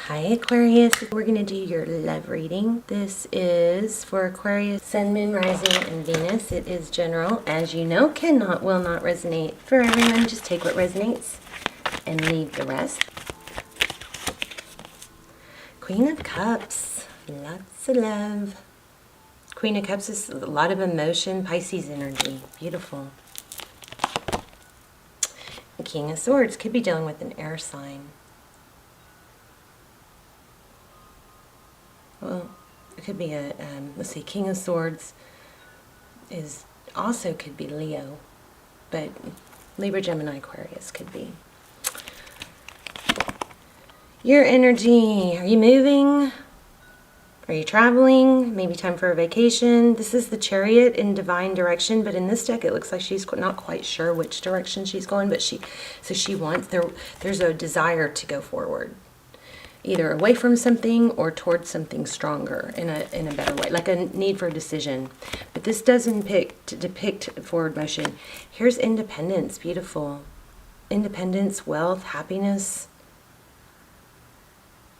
Hi Aquarius, we're going to do your love reading. This is for Aquarius, Sun, Moon, Rising, and Venus. It is general. As you know, will not resonate for everyone. Just take what resonates and leave the rest. Queen of Cups, lots of love. Queen of Cups is a lot of emotion, Pisces energy. Beautiful. King of Swords could be dealing with an air sign. Well, it could be a, let's see, King of Swords is also could be Leo, but Libra, Gemini, Aquarius could be. Your energy, are you moving? Are you traveling? Maybe time for a vacation. This is the Chariot in divine direction, but in this deck it looks like she's not quite sure which direction she's going, but she wants, there's a desire to go forward. Either away from something or towards something stronger in a better way, like a need for a decision. But this doesn't depict forward motion. Here's independence, beautiful. Independence, wealth, happiness.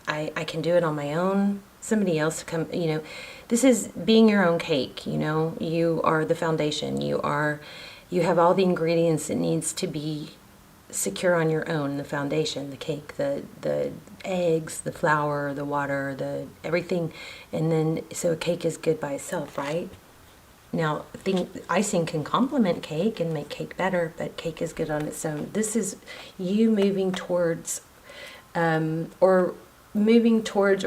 I can do it on my own. Somebody else come, this is being your own cake, You are the foundation. You have all the ingredients it needs to be secure on your own, the foundation, the cake, the eggs, the flour, the water, the everything. And then, so a cake is good by itself, right? Now, icing can complement cake and make cake better, but cake is good on its own. This is you moving towards, or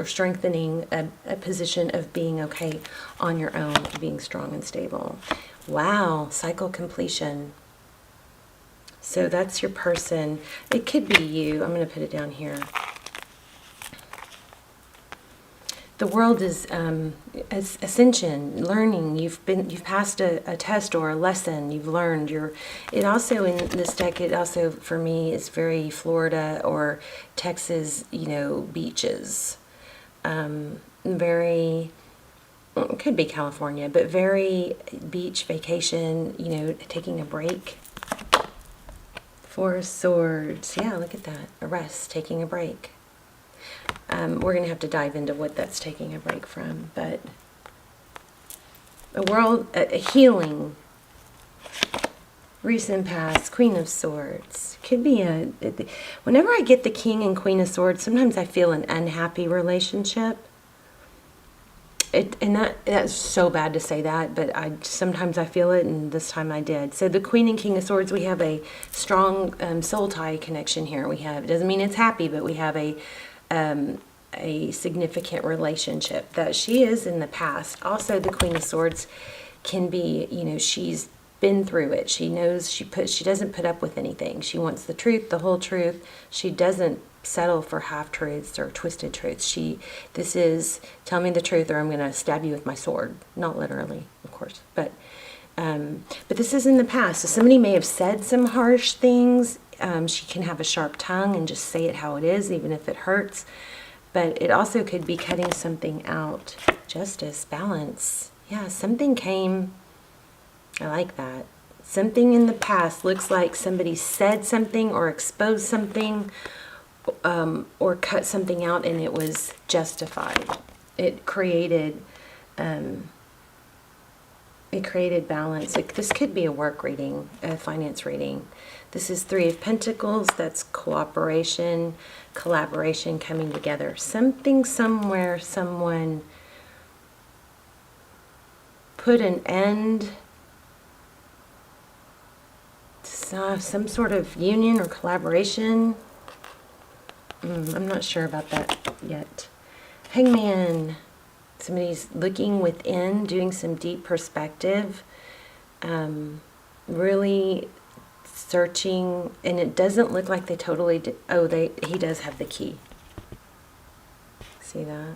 strengthening a position of being okay on your own, being strong and stable. Wow, cycle completion. So that's your person. It could be you. I'm going to put it down here. The world is ascension, learning. You've passed a test or a lesson. You've learned. It also in this deck. It also for me is very Florida or Texas. Beaches. Very. Well, it could be California, but very beach vacation. Taking a break. Four of Swords. Yeah, look at that. A rest, taking a break. We're going to have to dive into what that's taking a break from. But a healing. Recent past, Queen of Swords. Could be whenever I get the King and Queen of Swords, sometimes I feel an unhappy relationship. That's so bad to say that, but sometimes I feel it, and this time I did. So the Queen and King of Swords, we have a strong soul tie connection here. It doesn't mean it's happy, but we have a significant relationship that she is in the past. Also, the Queen of Swords can be, she's been through it. She knows she doesn't put up with anything. She wants the truth, the whole truth. She doesn't settle for half-truths or twisted truths. This is, tell me the truth or I'm going to stab you with my sword. Not literally, of course, but this is in the past. So somebody may have said some harsh things. She can have a sharp tongue and just say it how it is, even if it hurts. But it also could be cutting something out. Justice, balance. Yeah, something came. I like that. Something in the past looks like somebody said something or exposed something, or cut something out, and it was justified. It created balance. This could be a work reading, a finance reading. This is Three of Pentacles. That's cooperation, collaboration, coming together. Something, somewhere, someone put an end. Some sort of union or collaboration. I'm not sure about that yet. Hangman. Somebody's looking within, doing some deep perspective, really searching, and it doesn't look like they totally did. Oh, he does have the key. See that?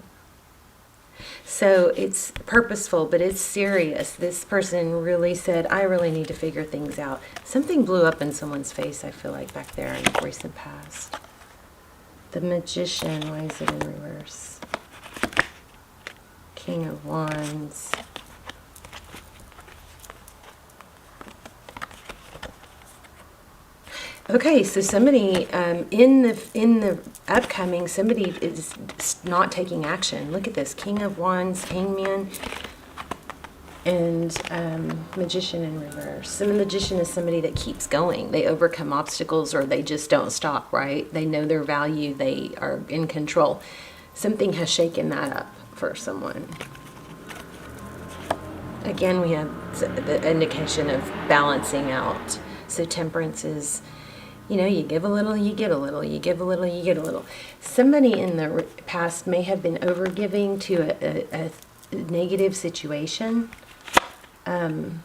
So it's purposeful, but it's serious. This person really said, I really need to figure things out. Something blew up in someone's face, I feel like, back there in the recent past. The Magician, why is it in reverse? King of Wands. Okay, so somebody in the upcoming, somebody is not taking action. Look at this: King of Wands, Hangman, and Magician in reverse. So the Magician is somebody that keeps going. They overcome obstacles, or they just don't stop. Right? They know their value. They are in control. Something has shaken that up for someone. Again, we have the indication of balancing out. So Temperance is, you know, you give a little, you get a little, you give a little, you get a little. Somebody in the past may have been overgiving to a negative situation. Whoa,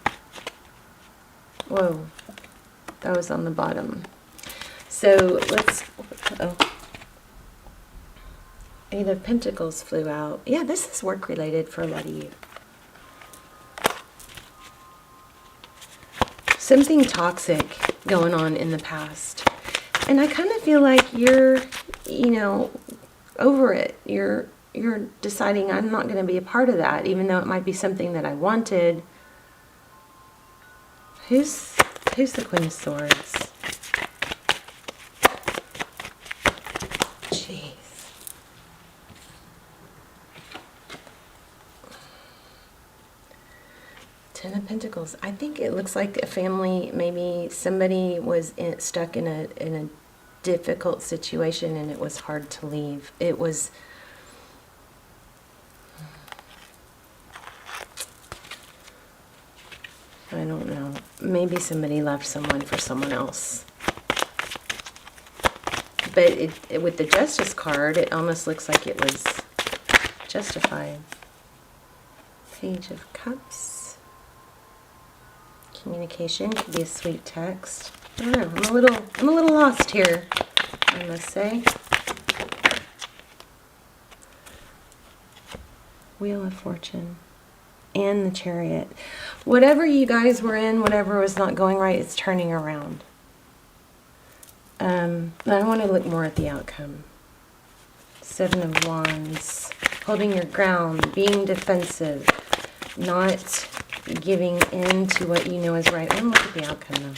that was on the bottom. So let's, Eight of Pentacles flew out. Yeah, this is work related for a lot of you. Something toxic going on in the past. And I kind of feel like you're, you know, over it. You're deciding I'm not going to be a part of that, even though it might be something that I wanted. Who's the Queen of Swords? Jeez. Ten of Pentacles. I think it looks like a family, maybe somebody was stuck in a difficult situation and it was hard to leave. It was, I don't know, maybe somebody left someone for someone else. But with the Justice card, it almost looks like it was justified. Page of Cups. Communication could be a sweet text. I don't know. I'm a little lost here, I must say. Wheel of Fortune and the Chariot. Whatever you guys were in, whatever was not going right, it's turning around. I want to look more at the outcome. Seven of Wands. Holding your ground, being defensive, not giving in to what you know is right. Let me look at the outcome though.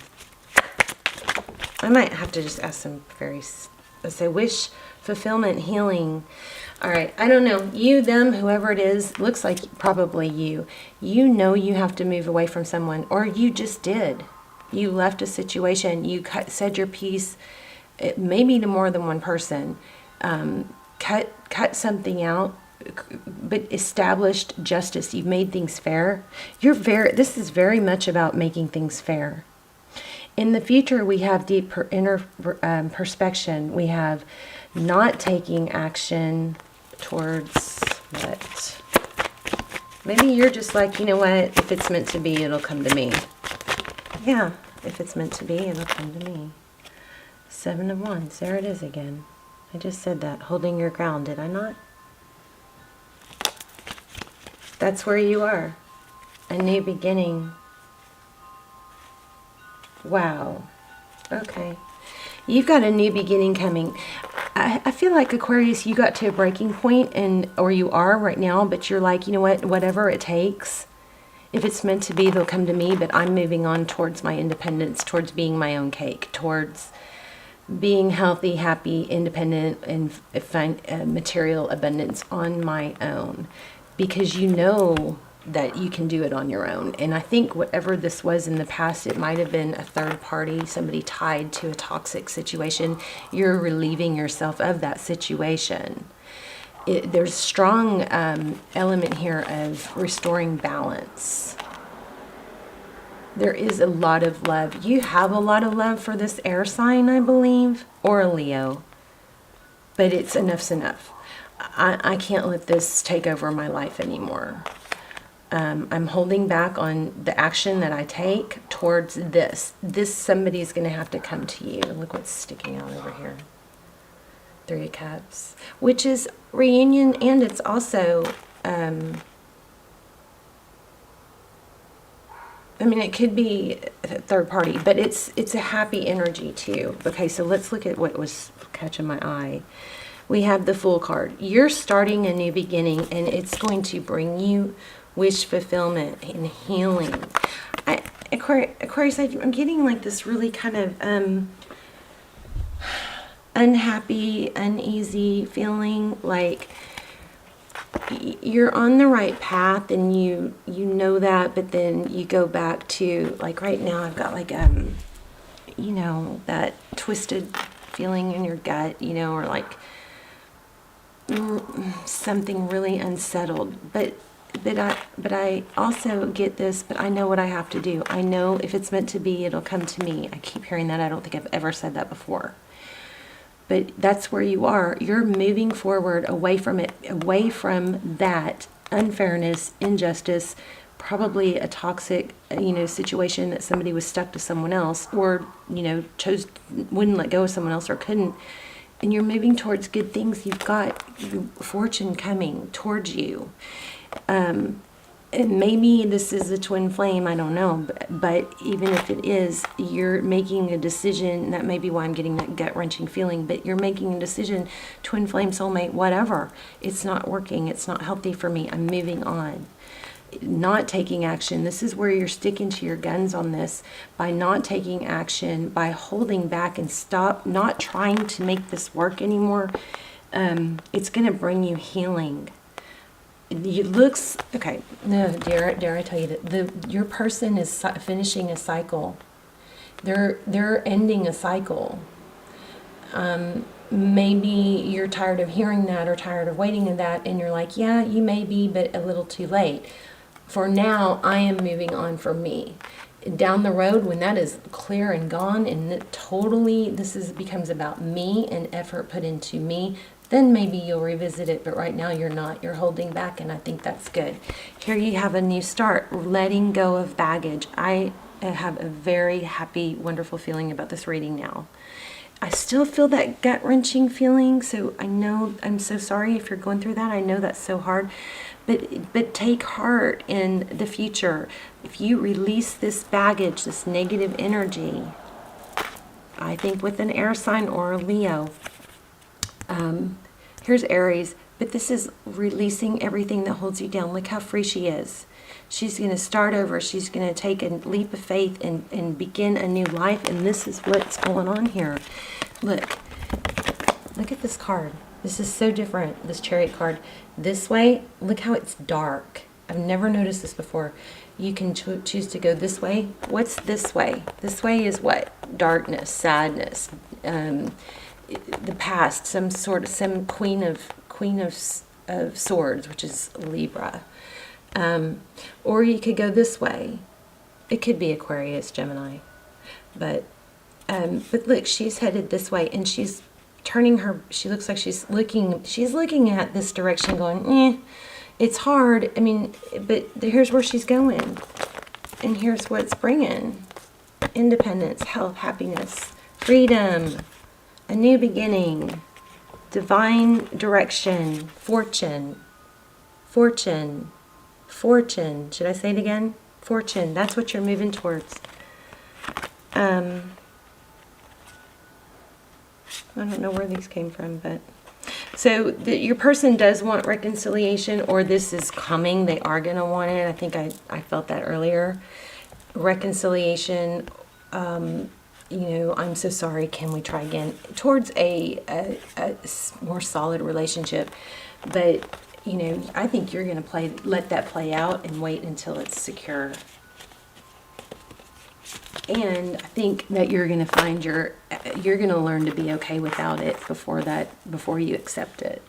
I might have to just ask some let's say wish, fulfillment, healing. All right, I don't know. You, them, whoever it is, looks like probably you. You know you have to move away from someone, or you just did. You left a situation, you said your piece, maybe to more than one person. Cut something out, but established justice. You've made things fair. This is very much about making things fair. In the future, we have deep inner perspection. We have not taking action towards what? Maybe you're just like, you know what? If it's meant to be, it'll come to me. Yeah, if it's meant to be, it'll come to me. Seven of Wands. There it is again. I just said that. Holding your ground, did I not? That's where you are. A new beginning. Wow. Okay. You've got a new beginning coming. I feel like, Aquarius, you got to a breaking point, or you are right now, but you're like, you know what, whatever it takes, if it's meant to be, they'll come to me, but I'm moving on towards my independence, towards being my own cake, towards being healthy, happy, independent, and find material abundance on my own. Because you know that you can do it on your own. And I think whatever this was in the past, it might have been a third party, somebody tied to a toxic situation. You're relieving yourself of that situation. There's strong element here of restoring balance. There is a lot of love. You have a lot of love for this air sign, I believe, or a Leo. But enough's enough. I can't let this take over my life anymore. I'm holding back on the action that I take towards this. Somebody's going to have to come to you. Look what's sticking out over here. Three of Cups, which is reunion, and it's also, I mean, it could be a third party, but it's a happy energy too. Okay, so let's look at what was catching my eye. We have the Fool card. You're starting a new beginning, and it's going to bring you wish fulfillment and healing. Aquarius, I'm getting like this really kind of unhappy, uneasy feeling, like you're on the right path and you know that, but then you go back to, like right now I've got like you know, that twisted feeling in your gut, you know, or like something really unsettled. But I also get this, but I know what I have to do. I know if it's meant to be, it'll come to me. I keep hearing that. I don't think I've ever said that before. But that's where you are. You're moving forward away from it, away from that unfairness, injustice, probably a toxic, you know, situation that somebody was stuck to someone else, or, you know, wouldn't let go of someone else or couldn't. And you're moving towards good things. You've got fortune coming towards you. And maybe this is a twin flame, I don't know, but even if it is, you're making a decision. That may be why I'm getting that gut-wrenching feeling, but you're making a decision, twin flame, soulmate, whatever. It's not working. It's not healthy for me. I'm moving on. Not taking action. This is where you're sticking to your guns on this. By not taking action, by holding back and stop, not trying to make this work anymore, it's going to bring you healing. It looks okay. No, dare I tell you that your person is finishing a cycle. They're ending a cycle. Maybe you're tired of hearing that or tired of waiting in that, and you're like, yeah, you may be, but a little too late. For now, I am moving on for me. Down the road, when that is clear and gone, and becomes about me and effort put into me, then maybe you'll revisit it, but right now you're not. You're holding back, and I think that's good. Here you have a new start, letting go of baggage. I have a very happy, wonderful feeling about this reading now. I still feel that gut-wrenching feeling, so I know, I'm so sorry if you're going through that. I know that's so hard, but take heart in the future. If you release this baggage, this negative energy, I think with an air sign or a Leo, here's Aries, but this is releasing everything that holds you down. Look how free she is. She's going to start over. She's going to take a leap of faith and begin a new life. And this is what's going on here. Look at this card. This is so different, this Chariot card. This way, look how it's dark. I've never noticed this before. You can choose to go this way. What's this way? This way is what? Darkness, sadness, the past, some queen of swords, which is Libra. Or you could go this way. It could be Aquarius, Gemini. But look, she's headed this way, and she's turning her, she looks like she's looking at this direction going, it's hard. I mean, but here's where she's going. And here's what it's bringing. Independence, health, happiness, freedom, a new beginning, divine direction, fortune. Should I say it again? Fortune. That's what you're moving towards. I don't know where these came from, but so your person does want reconciliation, or this is coming. They are going to want it. I think I felt that earlier. Reconciliation. You know, I'm so sorry. Can we try again? Towards a more solid relationship, but you know, I think you're going to let that play out and wait until it's secure. And I think that you're going to find you're going to learn to be okay without it before you accept it.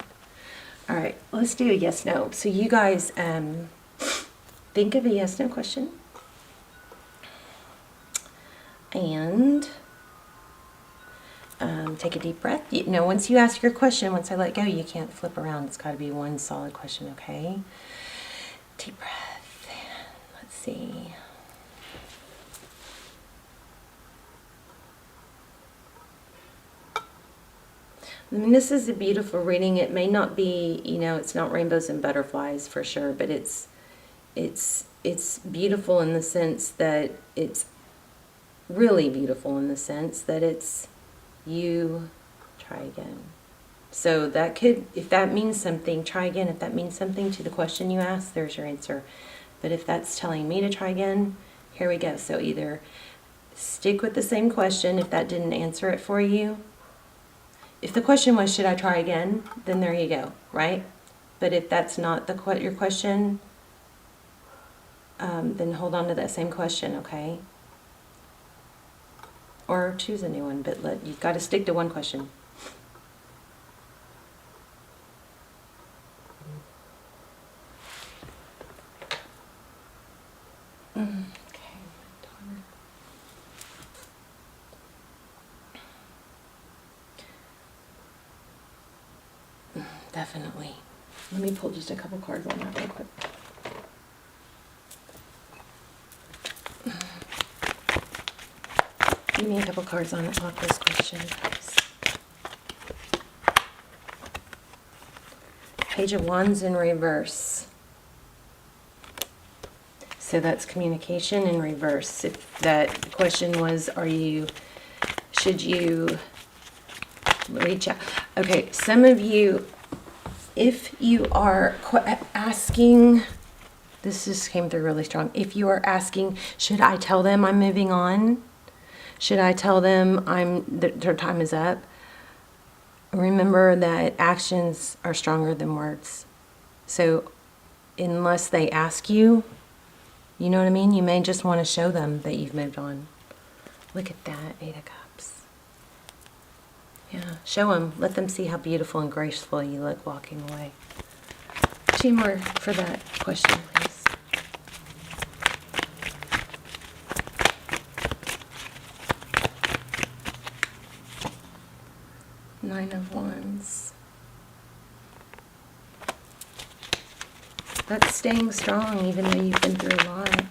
All right, let's do a yes, no. So you guys think of a yes, no question. And take a deep breath. Once you ask your question, once I let go, you can't flip around. It's got to be one solid question, okay? Deep breath. Let's see. I mean, this is a beautiful reading. It may not be, it's not rainbows and butterflies for sure, but it's beautiful in the sense that it's really beautiful in the sense that it's you. Try again. So that could, if that means something, try again. If that means something to the question you asked, there's your answer. But if that's telling me to try again, here we go. So either stick with the same question if that didn't answer it for you. if the question was, should I try again? Then there you go, right? But if that's not your question, then hold on to that same question, okay? Or choose a new one, but you've got to stick to one question. Definitely. Let me pull just a couple cards on that real quick. Give me a couple cards on this question, please. Page of Wands in reverse. So that's communication in reverse. If that question was, should you reach out? Okay, some of you, if you are asking, this just came through really strong. If you are asking, should I tell them I'm moving on? Should I tell them their time is up? Remember that actions are stronger than words. So unless they ask you, you know what I mean? You may just want to show them that you've moved on. Look at that, 8 of Cups. Yeah, show them. Let them see how beautiful and graceful you look walking away. 2 more for that question, please. Nine of Wands. That's staying strong even though you've been through a lot.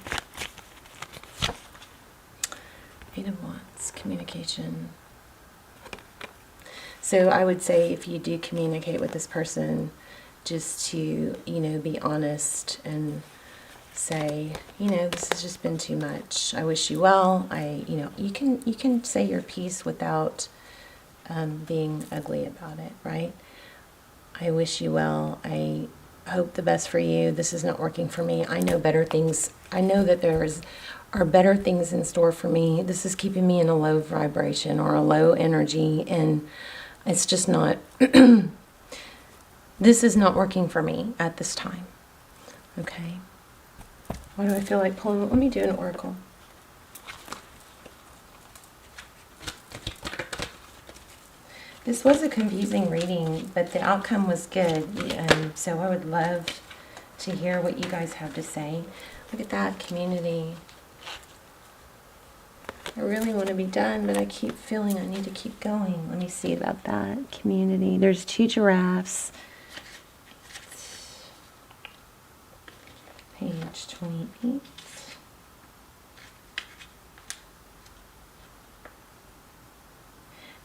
8 of Wands, communication. So I would say if you do communicate with this person, just to, be honest and say, this has just been too much. I wish you well. You can say your piece without being ugly about it, right? I wish you well. I hope the best for you. This is not working for me. I know better things. I know that are better things in store for me. This is keeping me in a low vibration or a low energy, and it's just not, this is not working for me at this time. Okay. Why do I feel like pulling? Let me do an oracle. This was a confusing reading, but the outcome was good. So I would love to hear what you guys have to say. Look at that, community. I really want to be done, but I keep feeling I need to keep going. Let me see about that. Community. There's 2 giraffes. Page 28.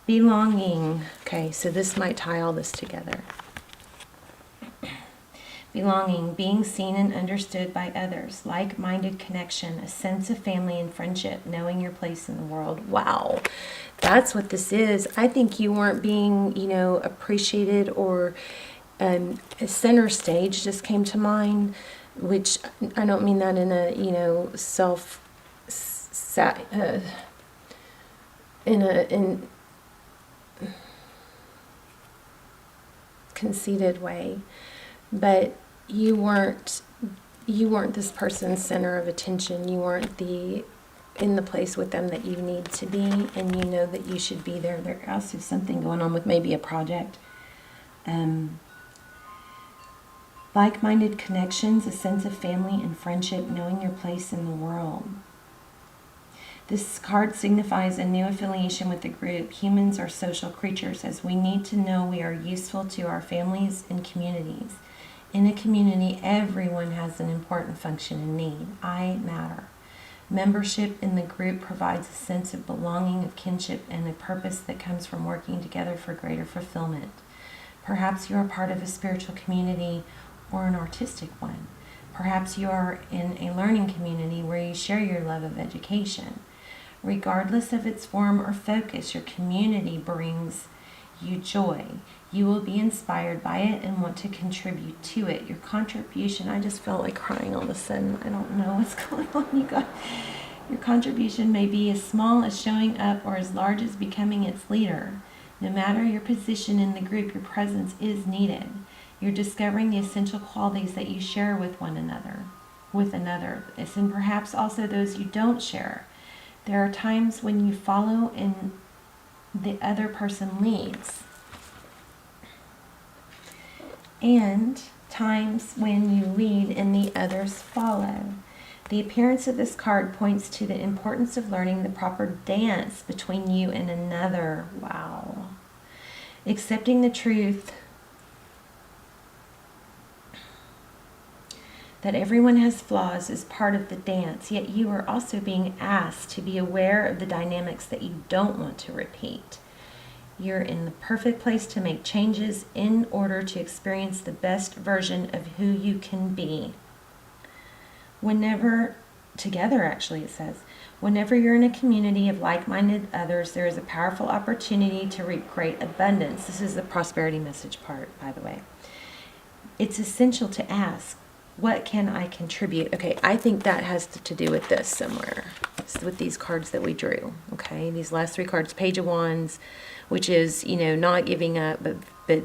Belonging. Okay, so this might tie all this together. Belonging, being seen and understood by others, like-minded connection, a sense of family and friendship, knowing your place in the world. Wow, that's what this is. I think you weren't being, appreciated, or center stage just came to mind, which I don't mean that in a, in conceited way, but you weren't this person's center of attention. You weren't in the place with them that you need to be, and you know that you should be there. There also is something going on with maybe a project. Like-minded connections, a sense of family and friendship, knowing your place in the world. This card signifies a new affiliation with the group. Humans are social creatures, as we need to know we are useful to our families and communities. In a community, everyone has an important function and need. I matter. Membership in the group provides a sense of belonging, of kinship, and a purpose that comes from working together for greater fulfillment. Perhaps you are part of a spiritual community or an artistic one. Perhaps you are in a learning community where you share your love of education. Regardless of its form or focus, your community brings you joy. You will be inspired by it and want to contribute to it. Your contribution, I just felt like crying all of a sudden. I don't know what's going on, you guys. Your contribution may be as small as showing up or as large as becoming its leader. No matter your position in the group, your presence is needed. You're discovering the essential qualities that you share with one another, and perhaps also those you don't share. There are times when you follow and the other person leads, and times when you lead and the others follow. The appearance of this card points to the importance of learning the proper dance between you and another. Wow. Accepting the truth that everyone has flaws is part of the dance, yet you are also being asked to be aware of the dynamics that you don't want to repeat. You're in the perfect place to make changes in order to experience the best version of who you can be. It says, whenever you're in a community of like-minded others, there is a powerful opportunity to reap great abundance. This is the prosperity message part, by the way. It's essential to ask, what can I contribute? Okay, I think that has to do with this somewhere. It's with these cards that we drew, okay? These last three cards, Page of Wands, which is, not giving up, but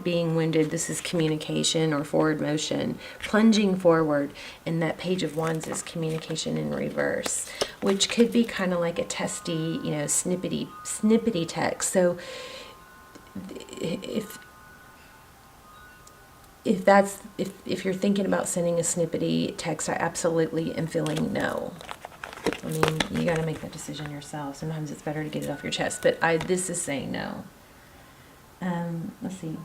being wounded. This is communication or forward motion, plunging forward. And that Page of Wands is communication in reverse, which could be kind of like a testy, snippety text. So if you're thinking about sending a snippety text, I absolutely am feeling no. I mean, you got to make that decision yourself. Sometimes it's better to get it off your chest, but this is saying no. Let's see.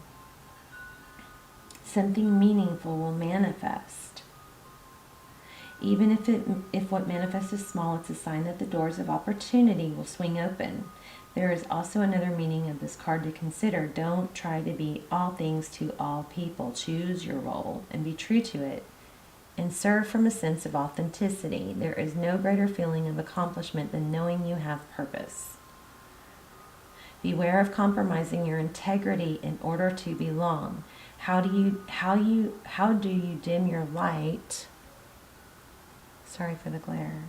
Something meaningful will manifest. Even if what manifests is small, it's a sign that the doors of opportunity will swing open. There is also another meaning of this card to consider. Don't try to be all things to all people. Choose your role and be true to it, and serve from a sense of authenticity. There is no greater feeling of accomplishment than knowing you have purpose. Beware of compromising your integrity in order to belong. How do you dim your light? Sorry for the glare.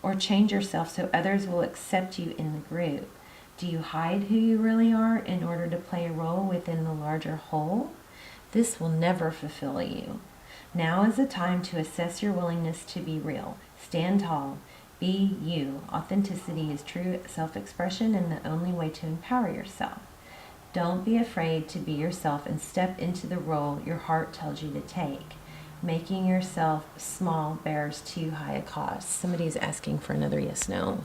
Or change yourself so others will accept you in the group? Do you hide who you really are in order to play a role within the larger whole? This will never fulfill you. Now is the time to assess your willingness to be real. Stand tall. Be you. Authenticity is true self-expression and the only way to empower yourself. Don't be afraid to be yourself and step into the role your heart tells you to take. Making yourself small bears too high a cost. Somebody's asking for another yes, no.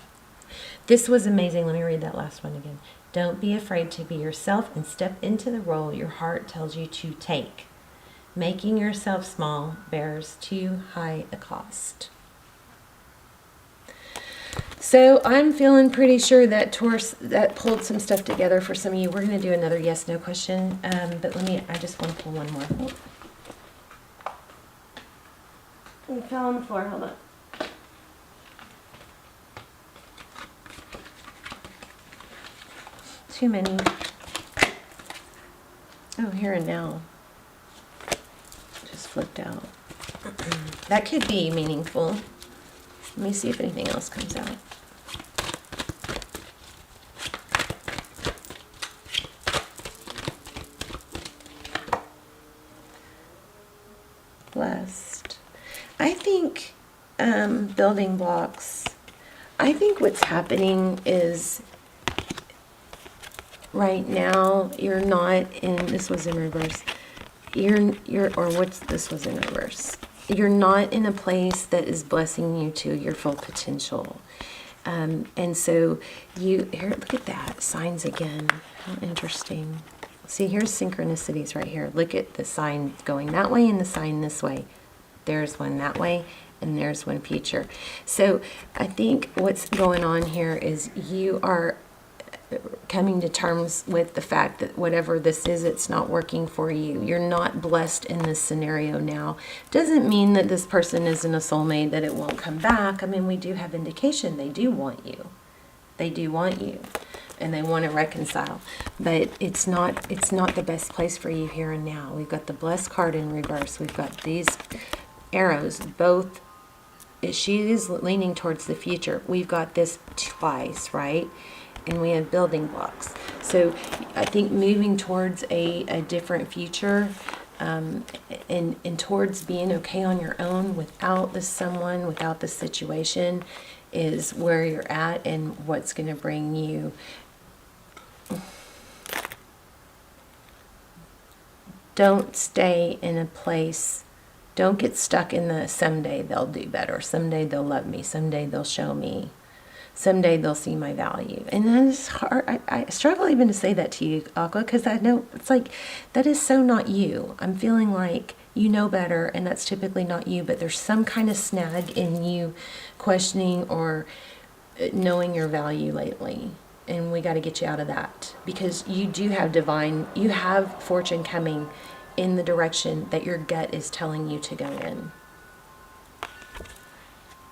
This was amazing. Let me read that last one again. Don't be afraid to be yourself and step into the role your heart tells you to take. Making yourself small bears too high a cost. So I'm feeling pretty sure that Taurus, that pulled some stuff together for some of you. We're going to do another yes, no question. But I just want to pull one more. Oh. It fell on the floor. Hold on. Too many. Oh, here and now. Just flipped out. That could be meaningful. Let me see if anything else comes out. Blessed. I think building blocks. I think what's happening is right now you're not in. This was in reverse. This was in reverse. You're not in a place that is blessing you to your full potential. And so look at that, signs again. How interesting. See, here's synchronicities right here. Look at the sign going that way and the sign this way. There's one that way and there's one future. So I think what's going on here is you are coming to terms with the fact that whatever this is, it's not working for you. You're not blessed in this scenario now. Doesn't mean that this person isn't a soulmate, that it won't come back. I mean, we do have indication they do want you. They do want you. And they want to reconcile. But it's not the best place for you here and now. We've got the blessed card in reverse. We've got these arrows, both. She is leaning towards the future. We've got this twice, right? and we have building blocks. So I think moving towards a different future, and towards being okay on your own without this someone, without this situation, is where you're at and what's going to bring you. Don't stay in a place. Don't get stuck in the someday they'll do better, someday they'll love me, someday they'll show me, someday they'll see my value. And that is hard. I struggle even to say that to you, Aqua, because I know it's like, that is so not you. I'm feeling like you know better, and that's typically not you, but there's some kind of snag in you questioning or knowing your value lately. And we got to get you out of that, because you do have you have fortune coming in the direction that your gut is telling you to go in.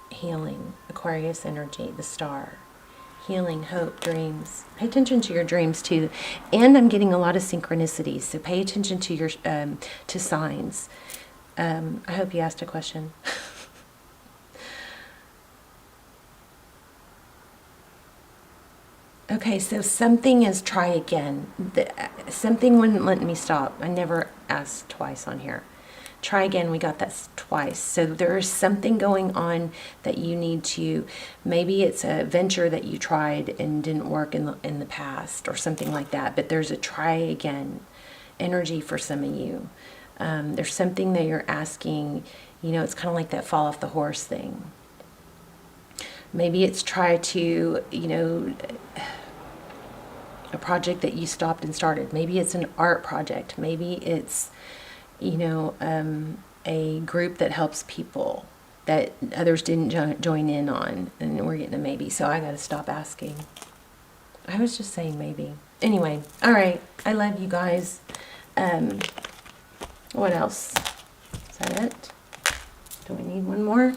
Healing, Aquarius energy, the star. Healing, hope, dreams. Pay attention to your dreams too. And I'm getting a lot of synchronicities, so pay attention to your to signs. I hope you asked a question. Okay, so something is try again. Something wouldn't let me stop. I never asked twice on here. Try again, we got that twice. So there is something going on that you need to, maybe it's a venture that you tried and didn't work in the past or something like that, but there's a try again energy for some of you. There's something that you're asking, it's kind of like that fall off the horse thing. Maybe it's try to, a project that you stopped and started. Maybe it's an art project. Maybe it's, a group that helps people that others didn't join in on, and we're getting a maybe. So I got to stop asking. I was just saying maybe. Anyway, all right. I love you guys. What else? Is that it? Do we need one more?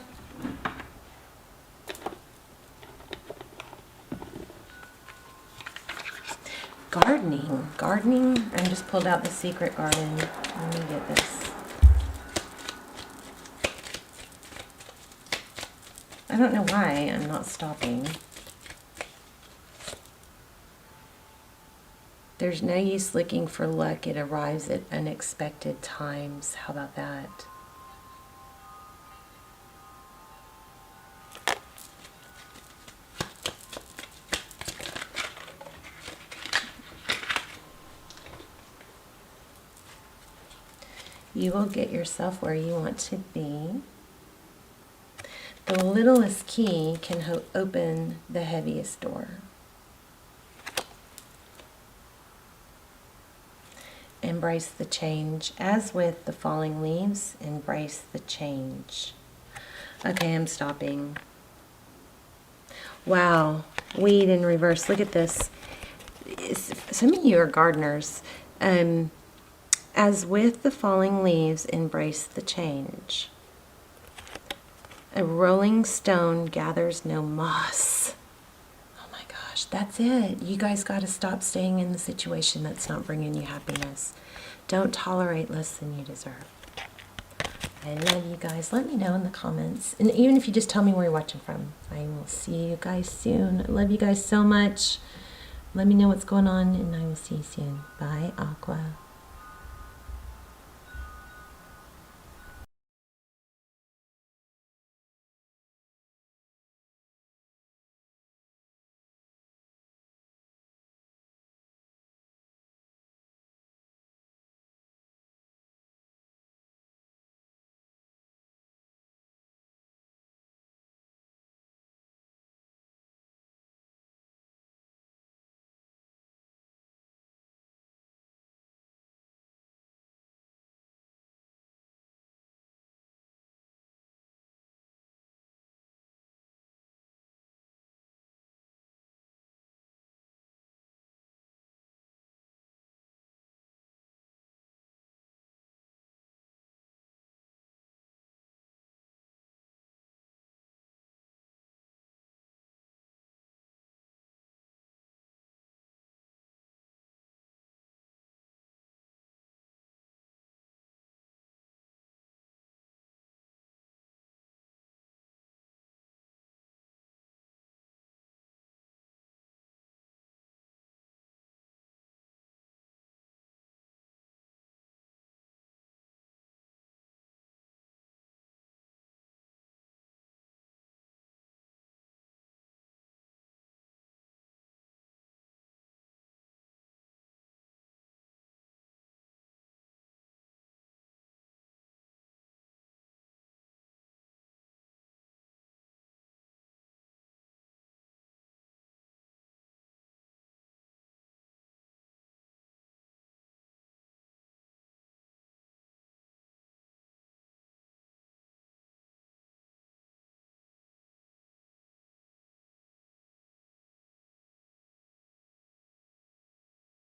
Gardening. I just pulled out the secret garden. Let me get this. I don't know why I'm not stopping. There's no use looking for luck. It arrives at unexpected times. How about that? You will get yourself where you want to be. The littlest key can open the heaviest door. Embrace the change. As with the falling leaves, embrace the change. Okay, I'm stopping. Wow, weed in reverse. Look at this. Some of you are gardeners. As with the falling leaves, embrace the change. A rolling stone gathers no moss. Oh my gosh, that's it. You guys got to stop staying in the situation that's not bringing you happiness. Don't tolerate less than you deserve. I love you guys. Let me know in the comments. And even if you just tell me where you're watching from. I will see you guys soon. I love you guys so much. Let me know what's going on, and I will see you soon. Bye, Aqua.